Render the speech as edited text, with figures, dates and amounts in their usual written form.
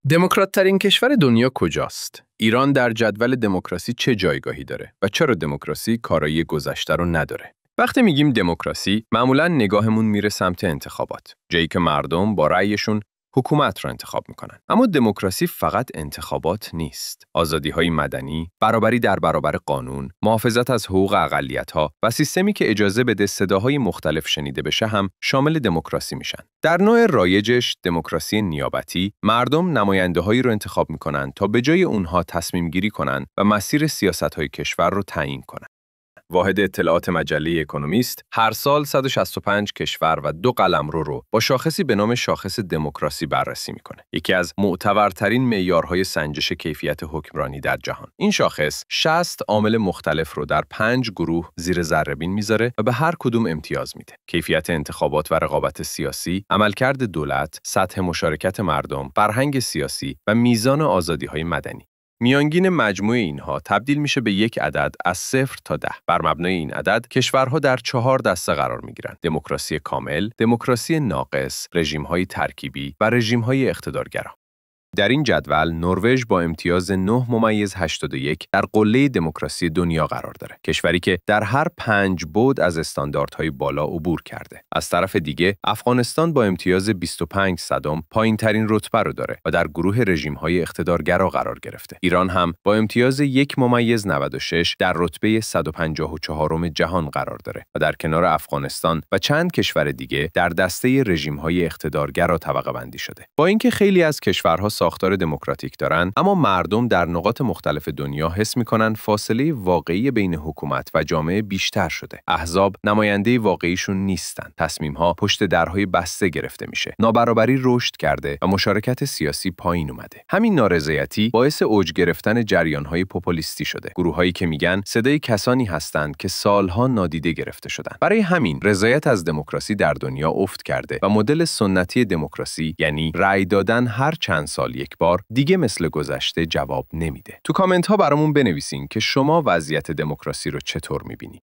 دموکرات‌ترین کشور دنیا کجاست؟ ایران در جدول دموکراسی چه جایگاهی داره و چرا دموکراسی کارایی گذشته رو نداره؟ وقتی میگیم دموکراسی، معمولاً نگاهمون میره سمت انتخابات، جایی که مردم با رأیشون حکومت رو انتخاب میکنن. اما دموکراسی فقط انتخابات نیست. آزادی‌های مدنی، برابری در برابر قانون، محافظت از حقوق اقلیت‌ها و سیستمی که اجازه بده صداهای مختلف شنیده بشه هم شامل دموکراسی میشن. در نوع رایجش، دموکراسی نیابتی، مردم نماینده‌هایی رو انتخاب میکنن تا به جای اونها تصمیم گیری کنن و مسیر سیاست‌های کشور رو تعیین کنن. واحد اطلاعات مجله اکونومیست هر سال 165 کشور و 2 قلمرو رو با شاخصی به نام شاخص دموکراسی بررسی میکنه. یکی از معتبرترین معیارهای سنجش کیفیت حکمرانی در جهان. این شاخص 60 عامل مختلف رو در 5 گروه زیر ذره‌بین میذاره و به هر کدوم امتیاز میده. کیفیت انتخابات و رقابت سیاسی، عملکرد دولت، سطح مشارکت مردم، فرهنگ سیاسی و میزان آزادی‌های مدنی. میانگین مجموع اینها تبدیل میشه به یک عدد از 0 تا 10. بر مبنای این عدد کشورها در 4 دسته قرار میگیرند: دموکراسی کامل، دموکراسی ناقص، رژیم‌های ترکیبی و رژیم‌های اقتدارگرا. در این جدول نروژ با امتیاز 9.81 در قله دموکراسی دنیا قرار داره. کشوری که در هر 5 بعد از استانداردهای بالا عبور کرده. از طرف دیگه افغانستان با امتیاز 25 صدم پایین‌ترین رتبه رو داره و در گروه رژیم‌های اقتدارگرا قرار گرفته. ایران هم با امتیاز 1.96 در رتبه 154م جهان قرار داره و در کنار افغانستان و چند کشور دیگه در دسته رژیم‌های اقتدارگرا طبقه بندی شده. با اینکه خیلی از کشورها ساختار دموکراتیک دارن، اما مردم در نقاط مختلف دنیا حس می‌کنن فاصله واقعی بین حکومت و جامعه بیشتر شده. احزاب نماینده واقعیشون نیستن. تصمیم‌ها پشت درهای بسته گرفته میشه. نابرابری رشد کرده و مشارکت سیاسی پایین اومده. همین نارضایتی باعث اوج گرفتن جریان‌های پوپولیستی شده. گروهایی که میگن صدای کسانی هستند که سالها نادیده گرفته شدن. برای همین رضایت از دموکراسی در دنیا افت کرده و مدل سنتی دموکراسی، یعنی رأی دادن هر چند سال یک بار، دیگه مثل گذشته جواب نمیده. تو کامنت ها برامون بنویسین که شما وضعیت دموکراسی رو چطور میبینید.